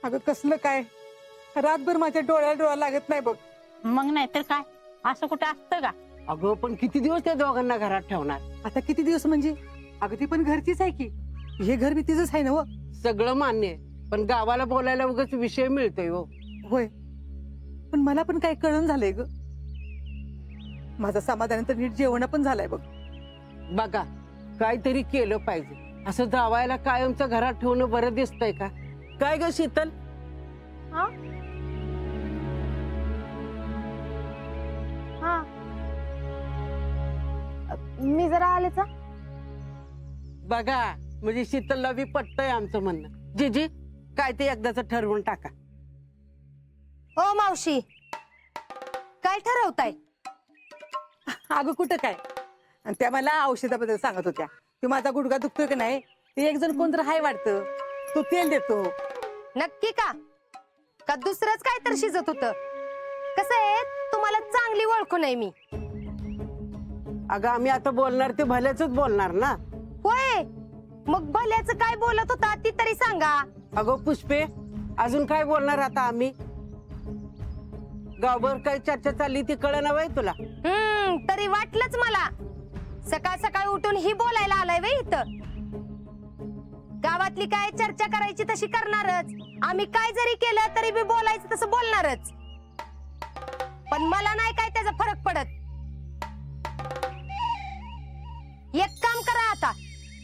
अगं कसलं काय, रातभर माझ्या डोळ्याला डोळा लागत नाही बघ. मग नाही तर काय, असं कुठं असतं का? अगं पण किती दिवस त्या दोघांना घरात ठेवणार? आता किती दिवस म्हणजे? अगं ती पण घरचीच आहे की, हे घर बी तिचंच आहे ना हो. सगळं मान्य आहे, पण गावाला बोलायला उगाच विषय मिळतोय हो. होय, पण मला पण काय कळण झालंय ग. माझा समाधान तर नीट जेवण पण झालाय बघ. बघा, काहीतरी केलं पाहिजे. असं जावायला कायमचं घरात ठेवणं बरं दिसतंय का? काय ग शीतल? हा हा, मी जरा आलेच हा. बघा, म्हणजे शीतलला बी पटतंय आमचं म्हणणं. जीजी, काय ते एकदाच ठरवून टाका. ओ मावशी, काय ठरवताय? अगं कुठं काय, आणि त्या मला औषधाबद्दल सांगत होत्या. की माझा गुडघा दुखतोय की नाही, ते एक जण कोणतर हाय वाटतं, तो तेल देतो. नक्की का? का दुसरंच काय तर शिजत होतं? कसं आहे, तुम्हाला चांगली ओळखून आहे मी. अगं आम्ही आता बोलणार ते भल्याच बोलणार ना. होय, मग भल्याचं काय बोलत होता ती तरी सांगा. अगं पुष्पे, अजून काय बोलणार आता आम्ही? गावभर काही चर्चा चालली ती कळ नव्हे तुला? तरी वाटलंच मला. सकाळ सकाळ उठून ही बोलायला आलाय वे इथं. गावातली काय चर्चा करायची तशी करणारच. आम्ही काय जरी केलं तरी बी बोलायचं तसं बोलणारच. पण मला नाही काय त्याचा फरक पडत. एक काम करा आता,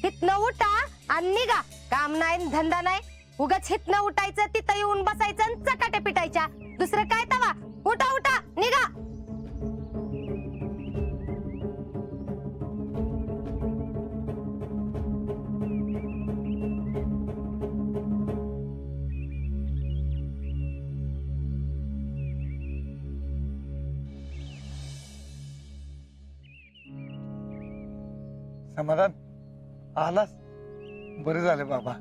हितनं उठा आणि निघा. काम नाही धंदा नाही, उगाच हितनं उठायचं, तिथं येऊन बसायचं आणि चकाट्या पिटायच्या. दुसरं काय तवा? उठा उठा, निघा. समाधान, आलास? बरं झालं बाबा.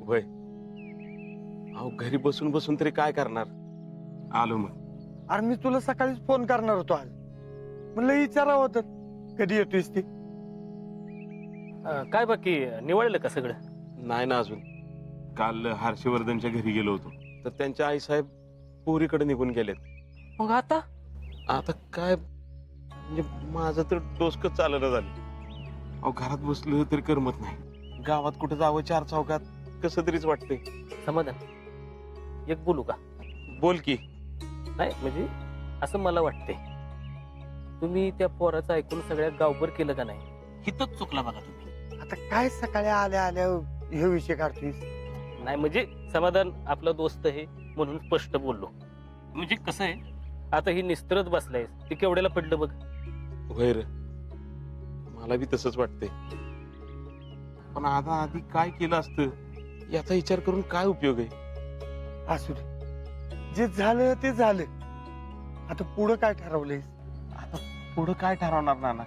होय, अहो घरी बसून बसून तरी काय करणार, आलो मग. अरे मी तुला सकाळीच फोन करणार होतो आज. म्हणलं विचारावं तर कधी येतोयस ते. काय बाकी निवडलं का सगळं? नाही ना अजून. काल हर्षवर्धनच्या घरी गेलो होतो, तर त्यांच्या आईसाहेब पोरीकडे निघून गेलेत. मग आता आता काय म्हणजे माझं तर डोसकं चालणं झालं. अहो घरात बसलं तरी करमत नाही. गावात कुठे जावं चार चौकात कसं तरीच वाटतंय. समाधान, एक बोलू का? बोल की. नाही म्हणजे असं मला वाटतंय, तुम्ही त्या पोराचं ऐकून सगळ्या गावभर केलं का नाही, हिथंच चुकला बघा तुम्ही. आता काय सकाळी आल्या आल्या हे विषय काढतोयस? नाही म्हणजे समाधान आपला दोस्त आहे म्हणून स्पष्ट बोललो. म्हणजे कसं आहे, आता ही निस्त्रत बसलाय, ते केवढ्याला पडलं बघ. होय रे, मला बी तसंच वाटतंय. पण आता आधी काय केलं असतं याचा विचार करून काय उपयोग आहे? असू दे, जे झालं ते झालं. आता पुढं काय ठरवलंयस? आता पुढं काय ठरवणार नाना?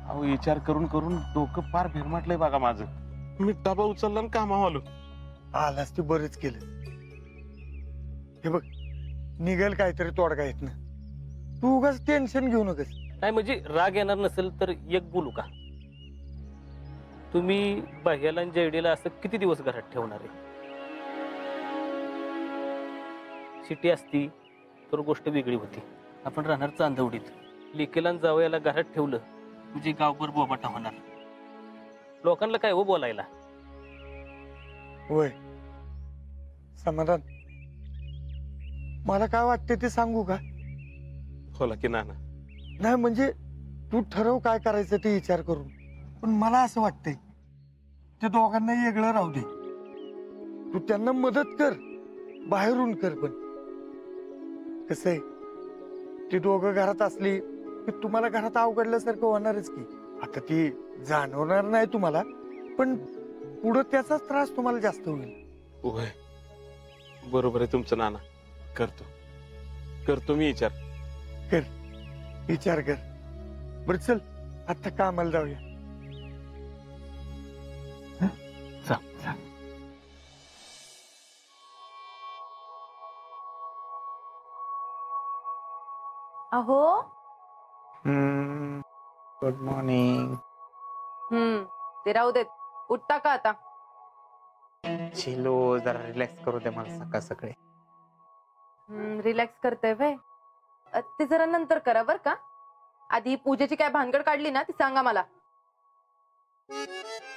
अहो विचार करून करून डोकं पार भिरमाटलंय बघा माझं. मी डबा उचलला आणि कामावर आलो. आलास ते बरंच केलं. हे बघ, निघेल काहीतरी तोडगा येत ना. तू उगाच टेन्शन घेऊ नकोस. नाही म्हणजे राग येणार नसेल तर एक बोलू का? तुम्ही बाह्याला आणि जयडीला असं किती दिवस घरात ठेवणार आहे? सिटी असती तर गोष्ट वेगळी होती. आपण राहणार चांदवडीत. लेकीला जावयाला घरात ठेवलं म्हणजे गावभर बोबाटा होणार. लोकांना काय हो बोलायला. होय समाधान, मला काय वाटते ते सांगू का? बोला की नाना. नाही म्हणजे तू ठरव काय करायचं ते विचार करून. पण मला असं वाटतंय ते दोघांना वेगळं राहू दे. तू त्यांना मदत कर, बाहेरून कर. पण कसं आहे, ती दोघं घरात असली की तुम्हाला घरात अवघडल्यासारखं होणारच की. आता ती जाणवणार नाही तुम्हाला, पण पुढं त्याचाच त्रास तुम्हाला जास्त होईल. होय बरोबर आहे तुमचं नाना. करतो मी विचार. विचार कर. बरं चल आता कामाला जाऊया. अहो गुड मॉर्निंग. ते राहू देत. उठता का आता? चिलो जरा रिलॅक्स करू दे मला सकाळ सकाळी. रिलॅक्स करते भाई. ते जरा नंतर करा बर का. आधी पूजेची काय भानगड काढली ना ती सांगा मला.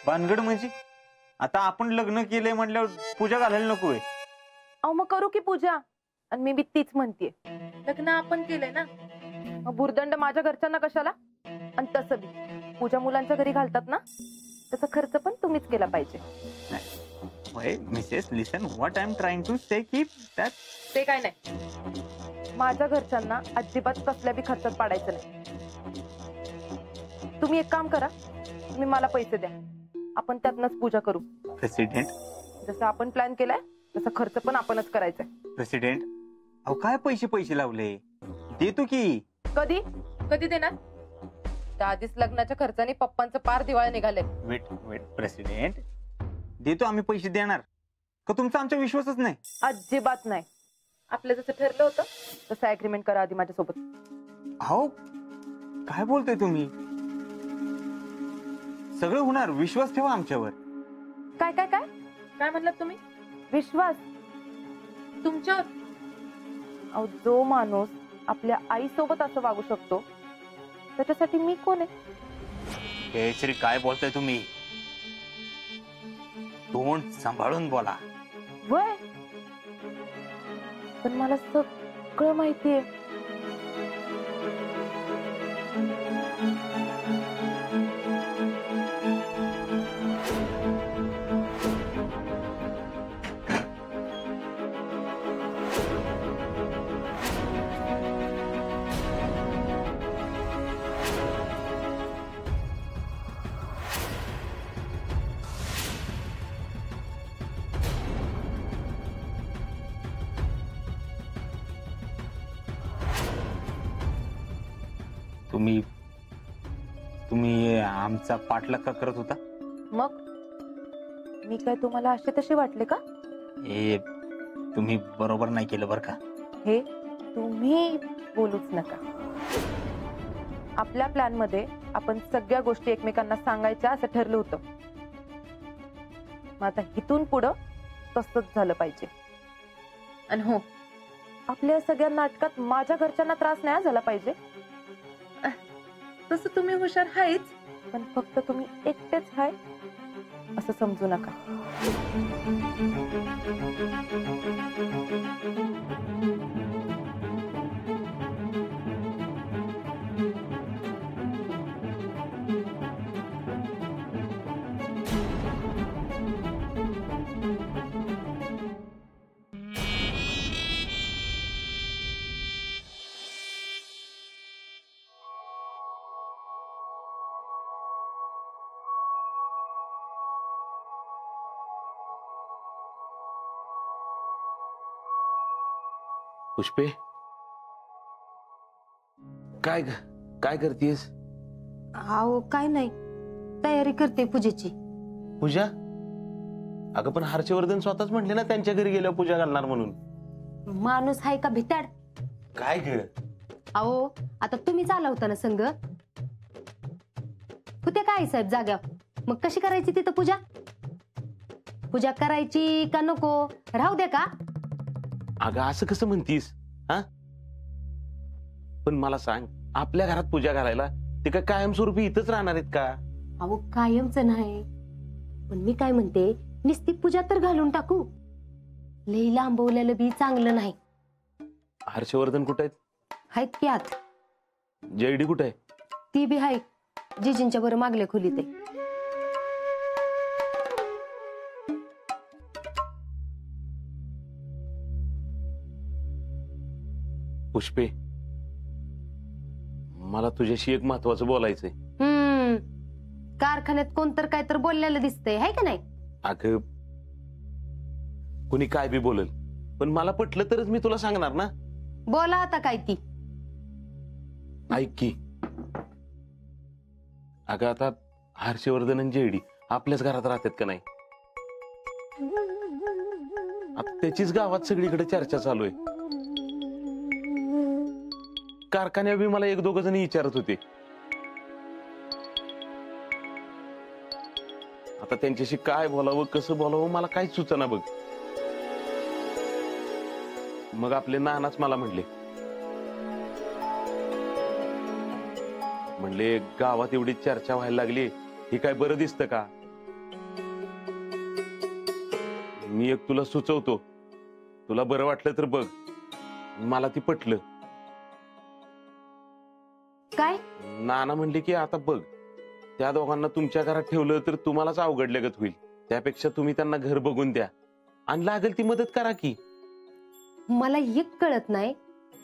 भानगड म्हणजे आता आपण लग्न केलंय म्हटल्यावर पूजा घालायला नकोय. अहो मग करू की पूजा. आणि मी बी तीच म्हणतीये, लग्न आपण केलंय ना, मग भुर्दंड माझ्या घरच्यांना कशाला. आणि तसं बी पूजा मुलांच्या घरी घालतात ना, त्याचा खर्च पण तुम्हीच केला पाहिजे. Mrs listen what I am trying to say की दॅट. ते काय नाही, माझ्या घरच्यांना अजिबात कसल्या बी खर्चात पाडायचं नाही. तुम्ही एक काम करा, तुम्ही मला पैसे द्या, आपण त्यातनच पूजा करू. प्रेसिडेंट जसं आपण प्लॅन केलाय तसा खर्च पण आपणच करायचा. प्रेसिडेंट अहो काय पैसे लावले, देतो की. कधी कधी देणार. त्या आधीच लग्नाच्या खर्चाने पप्पांचं पार दिवाळी निघाले. वेट प्रेसिडेंट, देतो आम्ही, पैसे देणार का. तुमचा आमचा विश्वासच नाही. अजिबात नाही. आपलं जसं ठरलं होतं तसं अग्रीमेंट करा आधी माझ्यासोबत. हो काय बोलतोय तुम्ही. सगळं होणार, विश्वास ठेवा आमच्यावर. काय काय काय काय म्हणलात तुम्ही. विश्वास तुमच्यावर. अहो जो माणूस आपल्या आई सोबत असं वागू शकतो त्याच्यासाठी मी कोण आहे. जयश्री काय बोलताय तुम्ही. तोंड सांभाळून बोला. वय पण मला सगळं माहितीये. तुम्ही आमचा पाठलाग का करत होता. मग मी काय तुम्हाला असे तसे वाटले का. हे तुम्ही बरोबर नाही केलं बरं का. हे तुम्ही बोलूच नका. आपल्या प्लॅन मध्ये आपण सगळ्या गोष्टी एकमेकांना सांगायच्या असं ठरलं होतं. मग आता इथून पुढं तसंच झालं पाहिजे. आणि हो, आपल्या सगळ्या नाटकात माझ्या घरच्यांना त्रास नाही झाला पाहिजे. तसं तुम्ही हुशार आहेच, पण फक्त तुम्ही एकटेच आहे असं समजू नका. पुष्पे काय काय करतेस. अहो काय नाही, तयारी करते पूजेची. पूजा. अगं पण हर्षवर्धन स्वतःच म्हटले ना त्यांच्या घरी गेल्यावर पूजा घालणार म्हणून. माणूस आहे का भिताड. काय ग. अहो आता तुम्ही चालवता ना संग. कुठे काय साहेब जाग्यावर, मग कशी करायची तिथं पूजा. पूजा करायची का नको राहू दे का. अगं असं कसं म्हणतीस. हा पण मला सांग, आपल्या घरात पूजा घालायला ते काय कायमस्वरूपी इथंच राहणार आहेत का. अहो कायमच नाही, पण मी काय म्हणते निस्ती पूजा तर घालून टाकू. लई लांबवलेलं बी चांगलं नाही. हर्षवर्धन कुठे आहेत की आत. जयडी कुठे आहे. ती बी आहे जिजींच्या बरं मागल्या खोलीत आहे. पुष्पे मला तुझ्याशी एक महत्वाचं बोलायचंय. कारखान्यात कोणतर काय तर बोललेलं दिसतंय आहे का नाही. अगं कुणी काय बी बोलल, पण मला पटलं तरच मी तुला सांगणार ना. बोला आता काय ती. ऐक की. अगं आता हर्षवर्धन आणि जेडी आपल्याच घरात राहतात का नाही. आता त्याचीच गावात सगळीकडे चर्चा चालू आहे. कारखान्यात बी मला एक दोघ जण विचारत होते. आता त्यांच्याशी काय बोलावं कसं बोलावं मला काहीच सुचना बघ. मग आपले नानाच मला म्हणले गावात एवढी चर्चा व्हायला लागली, हे काय बरं दिसतं का? मी एक तुला सुचवतो, तुला बरं वाटलं तर बघ. मला ती पटलं. काय? नाना म्हणले की आता बघ, त्या दोघांना तुमच्या घरात ठेवलं तर तुम्हालाच अवघडल्यागत होईल. त्यापेक्षा तुम्ही त्यांना घर बघून द्या आणि लागेल ती मदत करा की. मला एक कळत नाही,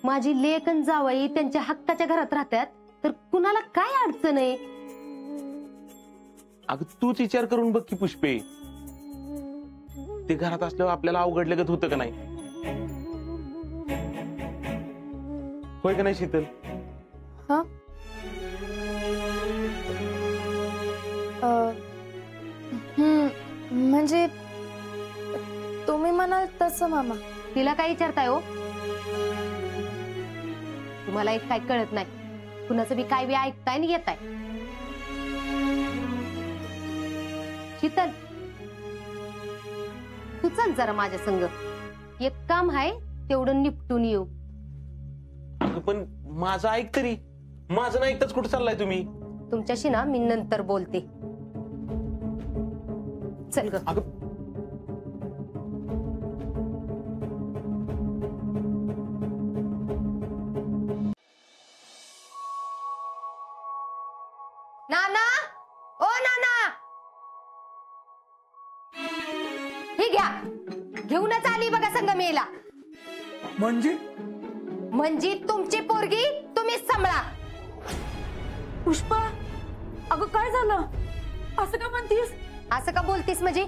माझी लेक आणि जावई त्यांच्या हक्काच्या घरात राहतात तर कुणाला काय अडचण आहे? अगं तूच विचार करून बघ की पुष्पे, ते घरात असल्यावर आपल्याला अवघडल्यागत होतं का नाही? होय का नाही शीतल? म्हणजे तुम्ही म्हणाल तसं मामा. तिला काय विचारताय हो? तुम्हाला एक काय कळत नाही, कुणाचं बी काय बी ऐकताय आणि येताय. शीतल, तू चल जरा माझ्या संग, एक काम आहे तेवढं निपटून येऊ. अगं पण माझं ऐक तरी. माझं नाही ऐकताच कुठं चाललाय तुम्ही? तुमच्याशी ना मी नंतर बोलते. चल ग. अगं नाना, ओ नाना, ही घ्या. घेऊनच आली बघा संगमेला. म्हणजे तुमची पोरगी तुम्हीच सांभाळा. पुष्पा, अगं काय झालं? असं का म्हणतीस? असं का बोलतीस म्हणजे?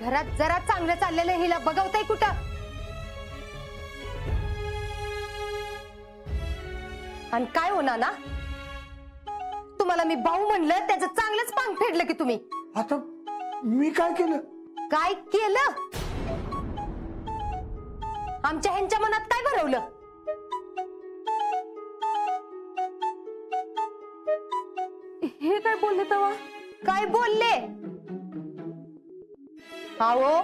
घरात जरा चांगलं चाललेलं हिला बघवताय कुठं? आणि काय होणार ना, तुम्हाला मी भाऊ म्हणलं त्याचं चांगलंच पांग फेडलं की तुम्ही. आता मी काय केलं? काय केलं? आमच्या ह्यांच्या मनात काय भरवलं? हे काय बोलले तेव्हा? काय बोलले? अहो,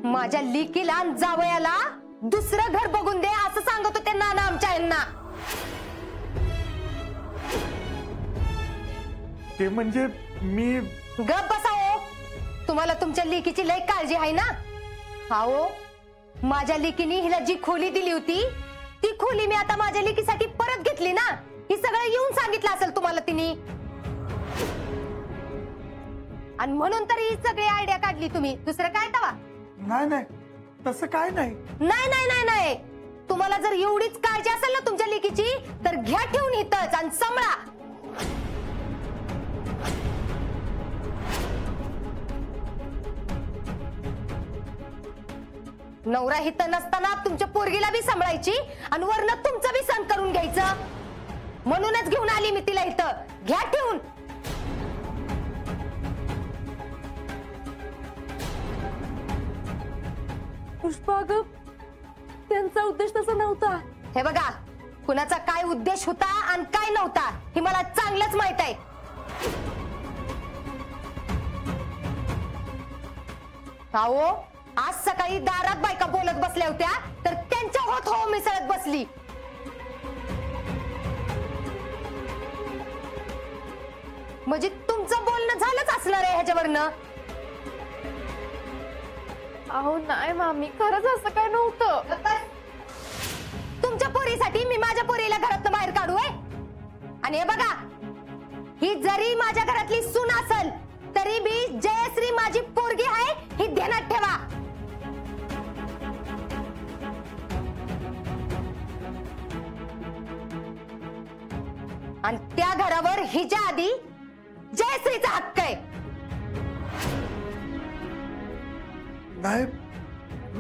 माझ्या लेकीला आणि जावयाला दुसरं घर बघून दे असं सांगत होते नाना आमच्या ह्यांना. ते म्हणजे मी गप बसाओ. तुम्हाला तुमच्या लेकीची लय काळजी आहे ना. अहो, माझ्या लेकीने हिला जी खोली दिली होती ती खोली मी आता माझ्या लेकीसाठी परत घेतली ना. ही सगळं येऊन सांगितलं असेल तुम्हाला तिने, आणि म्हणून तर ही सगळी आयडिया काढली तुम्ही. दुसरं काय तवा? नाही तसं काय नाही. नाही नाही नाही नाही, तुम्हाला जर एवढीच काळजी असेल ना तुमच्या लेकीची तर घ्या ठेवून इथंच आणि सांभाळा. नवरा हिथं नसताना तुमच्या पोरगीला बी सांभाळायची आणि वरनं तुमचं बी सण करून घ्यायचं. म्हणूनच घेऊन आली मी तिला इथं. घ्या ठेवून. पुष्पा, अगं त्यांचा उद्देश तसा नव्हता. हे बघा, कुणाचा काय उद्देश होता आणि काय नव्हता हे मला चांगलंच माहित आहे. अहो, आज सकाळी दारात बायका बोलत बसल्या होत्या तर त्यांच्या होत हो मिसळत बसली. म्हणजे तुमचं बोलणं झालंच असणार आहे ह्याच्यावरनं. अहो नाही मामी, खरंच असं काय नव्हतं. तुमच्या पोरीसाठी मी माझ्या पोरीला घरातनं बाहेर काढू आहे? आणि हे बघा, ही जरी माझ्या घरातली सून असेल तरी बी जयश्री माझी पोरगी आहे ही ध्यानात ठेवा. आणि त्या घरावर हिच्या आधी जयश्रीचा हक्क आहे. नाही,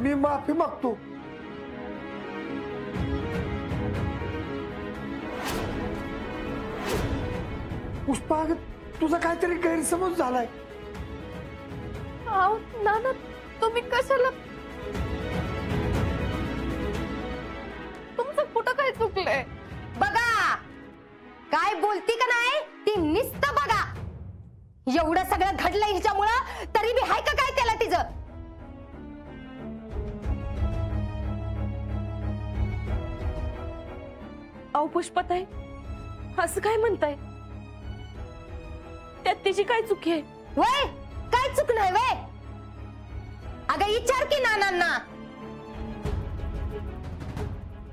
मी माफी मागतो. पुष्पा, तुझा काहीतरी गैरसमज झालाय. अहो नाना, तुम्ही कशाला? तुमचं कुठं काय चुकलंय? बघा, काय बोलती का नाही ती नुसतं बघा. एवढं सगळं घडलंय हिच्यामुळं अहो पुष्पाताई, असं काय म्हणताय? त्यात तिची काय चुकी आहे? वय काय चूक नाही वय. अगं विचार की नानांना.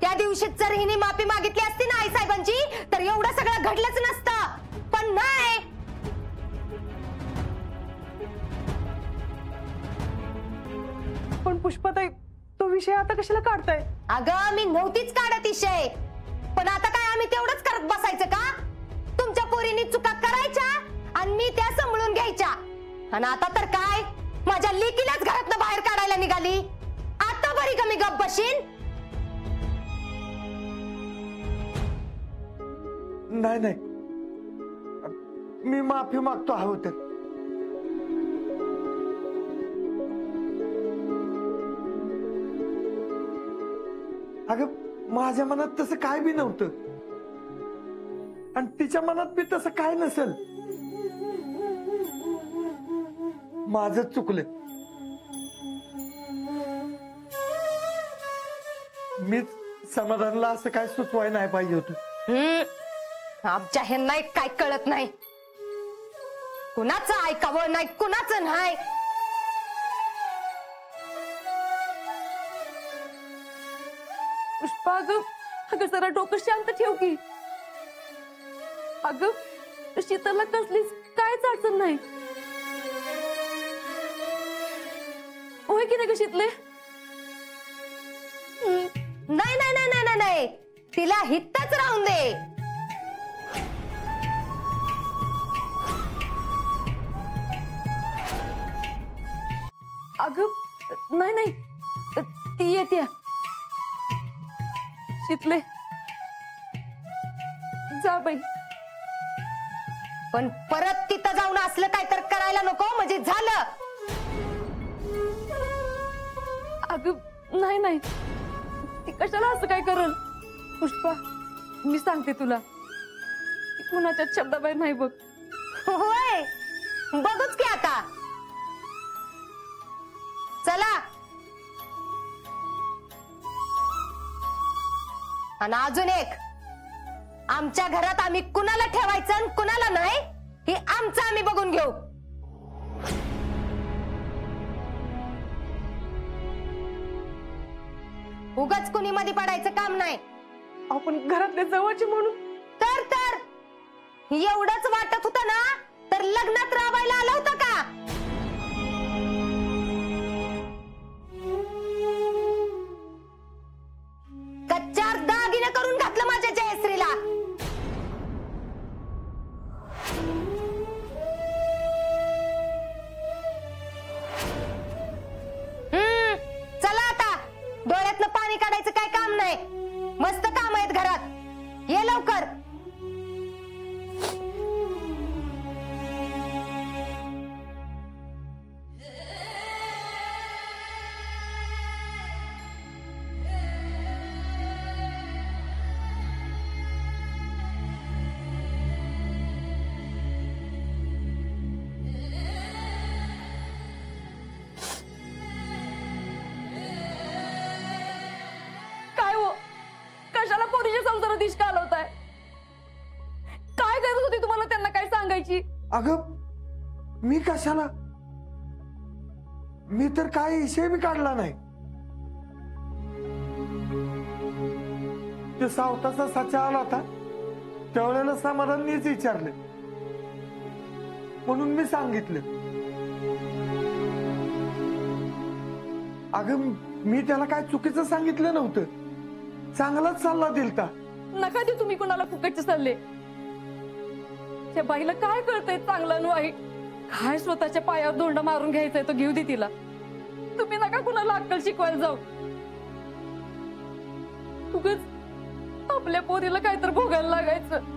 त्या दिवशी जर हिने माफी मागितली असती ना आई साहेबांची तर एवढं सगळं घडलंच नसतं. पण नाही. पण पुष्पाताई, तो विषय आता कशाला काढताय? अगं मी नव्हतीच काढत विषय, पण आता काय आम्ही तेवढंच करत बसायचं का? तुमच्या पोरींनी चुका करायच्या आणि मी त्या सांभाळून घ्यायच्या. आणि आता तर काय, माझ्या लेकीलाच घरातनं बाहेर काढायला निघाली. आता बरी का मी गप्प बशीन? नाही नाही, मी माफी मागतो हवं तर. अगं माझ्या मनात तसं काय बी नव्हतं आणि तिच्या मनात बी तसं काय नसेल. माझंच चुकलं. मीच समाधानला असं काय सुचवाय नाही पाहिजे होतं. आमच्या ह्यांना काय कळत नाही. कुणाचं ऐकावं नाही, कुणाचं नाही. पुष्पा अगं जरा डोकं शांत ठेव की. अगं शीतलला कसलीच कायच अडचण नाही. होय की नाही ग शीतले? नाही नाही नाही नाही नाही, तिला हितच राहून दे. अगं नाही नाही, ती येते. शीतले जा बाई. पण परत तिथं जाऊन असलं काय तर करायला नको म्हणजे झालं. अगं नाही नाही, ती कशाला असं काय करल? पुष्पा मी सांगते तुला, ती कुणाच्या शब्दाबाहेर नाही बघ. होय बघूच की आता. चला. आणि अजून एक, आमच्या घरात आम्ही कुणाला ठेवायचं आणि कुणाला नाही हे आमचं आम्ही बघून घेऊ. उगाच कुणी मध्ये पडायचं काम नाही. आपण घरातले जवळचे म्हणून तर एवढंच वाटत होतं ना तर लग्नात राबायला आलं होतं का? कच्चार दागिने करून घातलं माझ्या जयश्रीला. चला आता, डोळ्यातलं पाणी काढायचं काय काम नाही. मस्त काम आहेत घरात. ये लवकर. काय हो, कशाला पोरीच्या संसारात दिश घालवताय? काय गरज होती तुम्हाला त्यांना काय सांगायची? अगं मी कशाला, मी तर काय विषय बी काढला नाही. ते सावताचा साचा आला होता त्यावेळेला समाधानीच विचारले म्हणून मी सांगितलं. अगं मी त्याला काय चुकीचं सांगितलं नव्हतं, चांगलाच सल्ला दिलता. नका देऊ तुम्ही कुणाला फुकटचे सल्ले. त्या बाईला काय कळतंय चांगलं न वाईट? काय स्वतःच्या पायावर दोंडा मारून घ्यायचंय तो घेऊ दे तिला. तुम्ही नका कुणाला अक्कल शिकवायला जाऊ. उगाच आपल्या पोरीला काहीतरी भोगायला लागायचं.